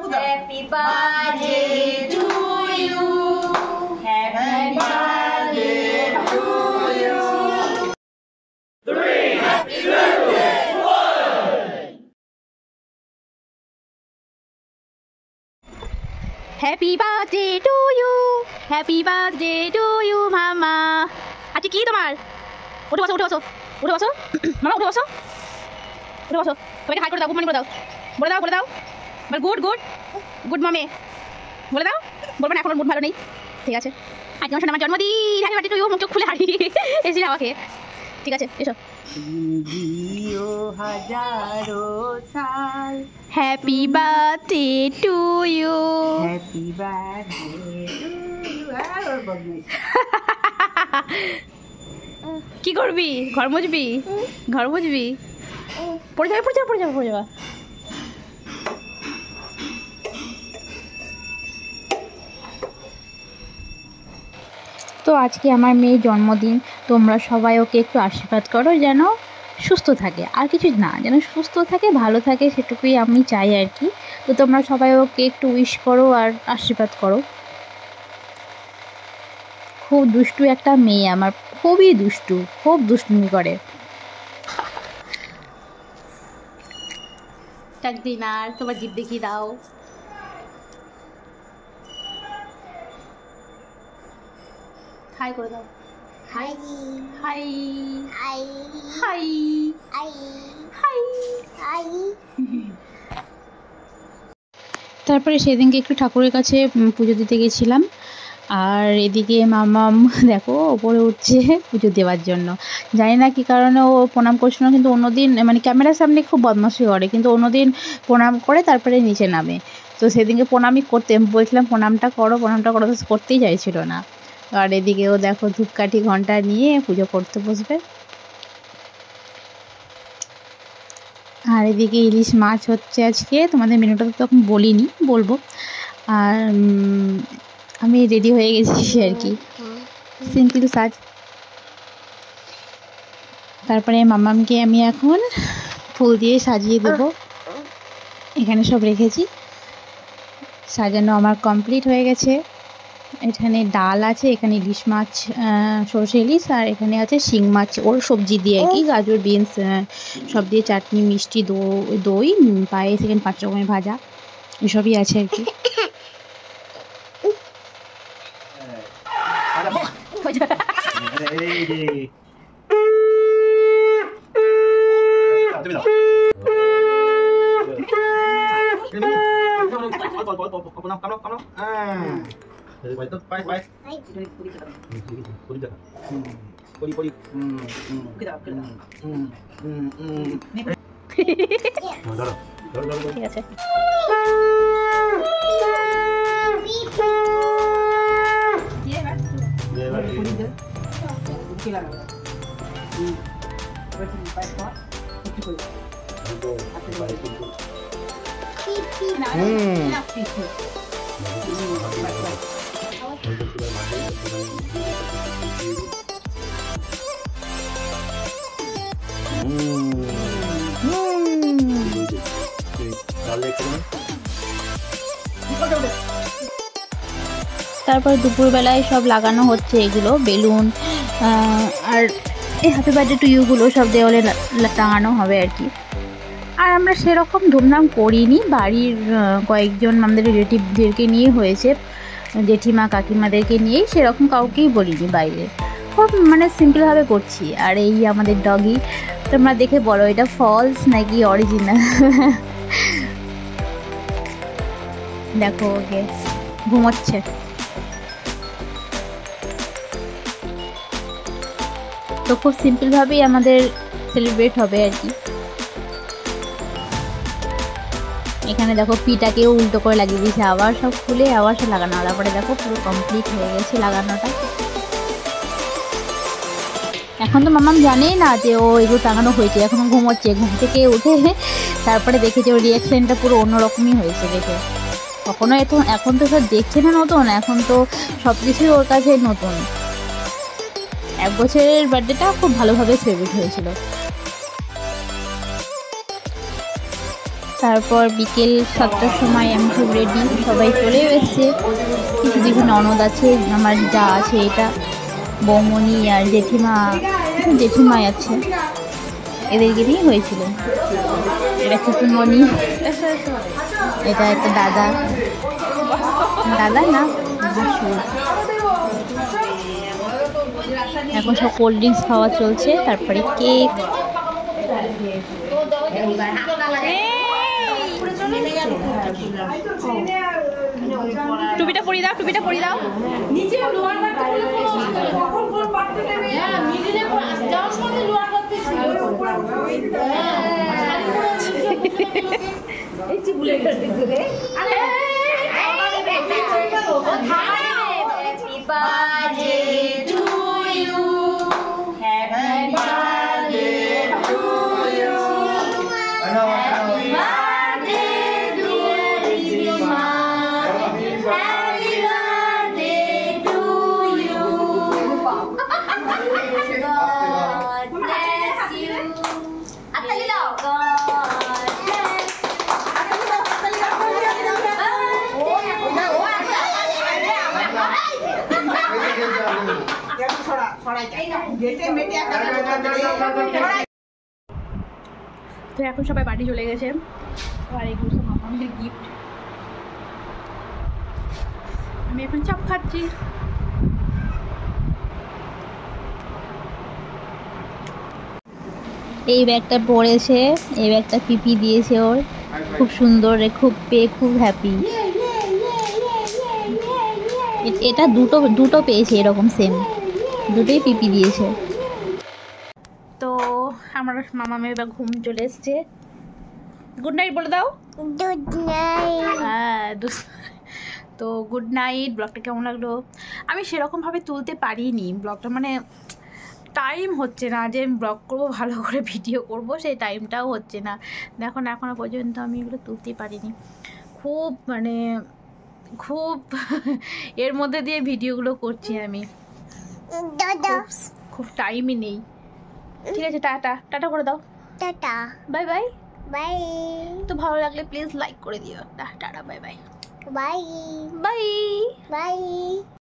Happy birthday to you. Happy birthday to you. 3, happy birthday. 1. Happy birthday to you. Happy birthday to you, mama. আজকে কি তোমার? উঠে বসো, উঠে বসো, উঠে বসো, মামা উঠে বসো, উঠে বসো। সবাইকে হাই করে দাও, গুড মর্নিং করে দাও, বলে দাও, বলে দাও, বল গুড গুড গুড মামে, বলে দাও। বলবো না, এখন মুড ভালো নেই, ঠিক আছে। আজকে আমার জন্মদিন, হ্যাপি বার্থডে টু ইউ। মুখ চোখ খুলে হাঁটি এসে যাওয়া খেয়ে, ঠিক আছে, এসো। হাজারো সাল happy birthday to you. Happy birthday to you. কি করবি? ঘর মুছবি? ঘর মুছবি? পড়ে যাবে, পড়ে যাবে, পড়ে যাবে, পড়ে যাবে। তো আজকে আমার মেয়ের জন্মদিন, তোমরা সবাই ওকে একটু আশীর্বাদ করো যেন সুস্থ থাকে, আর কিছু না, যেন সুস্থ থাকে, ভালো থাকে, সেটুকুই আমি চাই আর কি। তো তোমরা সবাই ওকে একটু উইশ করো আর আশীর্বাদ করো। খুব দুষ্টু একটা মেয়ে আমার, খুবই দুষ্টু, খুব দুষ্টুমি করে। চাকদিনার তোমার জিভ দেখিয়ে দাও। হাই করে দাও। Hi hi hi hi hi hi. Hi. তারপরে সেদিনকে একটু ঠাকুরের কাছে পুজো দিতে গেছিলাম, আর এদিকে মামাম দেখো ওপরে উঠছে পুজো দেওয়ার জন্য। জানি না কী কারণে ও প্রণাম করছিল, কিন্তু অন্যদিন মানে ক্যামেরার সামনে খুব বদমাশি করে, কিন্তু অন্যদিন প্রণাম করে তারপরে নিচে নামে। তো সেদিনকে প্রণামই করতে বলছিলাম, প্রণামটা করো, প্রণামটা করো, তো করতেই চাইছিল না। আর এদিকে ও দেখো ধূপকাঠি ঘন্টা নিয়ে পুজো করতে বসবে। আর এদিকে ইলিশ মাছ হচ্ছে আজকে, তোমাদের মেনুটা তো তখন বলিনি, বলবো। আর আমি রেডি হয়ে গেছি আর কি, সিম্পল সাজ। তারপরে মামামকে আমি এখন ফুল দিয়ে সাজিয়ে দেবো। এখানে সব রেখেছি, সাজানো আমার কমপ্লিট হয়ে গেছে। এখানে ডাল আছে, এখানে ইলিশ মাছ, সরষে ইলিশ, আর এখানে আছে শিং মাছ, ওর সবজি দিয়ে আর কি, গাজর বিনস সব দিয়ে চাটনি, মিষ্টি, দই, পায়েস, এখানে 5 রকমের ভাজা, এসবই আছে আর কি। ঠিক আছে। তারপর দুপুরবেলায় সব লাগানো হচ্ছে এগুলো বেলুন, আর এই হ্যাপি বার্থডে টু ইউগুলো সব দেওয়ালে টাঙানো হবে আর কি। আর আমরা সেরকম ধুমধাম করিনি, বাড়ির কয়েকজন আমাদের রিলেটিভদেরকে নিয়ে হয়েছে, জেঠিমা কাকিমাদেরকে নিয়েই, সেরকম কাউকেই বলিনি বাইরে, খুব মানে সিম্পলভাবে করছি। আর এই আমাদের ডগি, তোমরা দেখে বলো এটা ফলস নাকি অরিজিনাল। দেখো ওকে ঘুমোচ্ছে। তো খুব সিম্পলভাবেই আমাদের সেলিব্রেট হবে আর কি। এখানে দেখো পিটাকেও উল্টো করে লাগিয়ে দিয়েছে, আবার সব খুলে আবার সব লাগানো, তারপরে দেখো পুরো কমপ্লিট হয়ে গেছে লাগানোটা। এখন তো মামাম জানেই না যে ও এগুলো টাঙানো হয়েছে, এখনো ঘুমোচ্ছে, ঘুম থেকে উঠে তারপরে দেখেছে ওর রিয়াকশনটা পুরো অন্যরকমই হয়েছে দেখে। কখনো এখন তো সব দেখছে না নতুন, এখন তো সব কিছুই ওর কাছে নতুন। 1 বছরের বার্থডেটা খুব ভালোভাবে সেলিব্রেট হয়েছিল। তারপর বিকেল 7টার সময় আমি সব রেডি, সবাই চলেও এসছে। কিছু কিছু ননদ আছে, আমার যা আছে, এটা বৌমনি আর জেঠিমাই আছে, এদেরকে নিয়েই হয়েছিল। এটা কুকুরমণি, এটা একটা দাদা না ভাসুর। এখন সব কোল্ড ড্রিঙ্কস খাওয়া চলছে, তারপরে কেক। টুপিটা পরিয়ে দাও, টুপিটা পরিয়ে দাও। তো এখন সবাই বাড়ি চলে গেছে, আর এগুলো সব মামামের গিফট। আমি এখন চাপ খাচ্ছি। এই ব্যাগটা পরেছে, এই ব্যাগটা পিপি দিয়েছে ওর, খুব সুন্দর, খুব পেয়ে খুব হ্যাপি। এটা দুটো পেয়েছে এরকম সেম, দুটোই পিপি দিয়েছে। তো আমার মামামের বা ঘুম চলে এসছে। গুড নাইট বলে দাও। Good night. হ্যাঁ, তো গুড নাইট। ব্লগটা কেমন লাগলো? আমি সেরকমভাবে তুলতে পারিনি ব্লগটা, মানে টাইম হচ্ছে না যে আমি ব্লগ করবো, ভালো করে ভিডিও করব, সেই টাইমটাও হচ্ছে না। দেখুন এখনও পর্যন্ত আমি এগুলো তুলতেই পারিনি। খুব এর মধ্যে দিয়ে ভিডিওগুলো করছি আমি, খুব টাইমই নেই। ঠিক আছে, টাটা করে দাও। Tata, bye bye. বাই। তো ভালো লাগলে প্লিজ লাইক করে দিও। Tata, bye bye. Bye bye bye.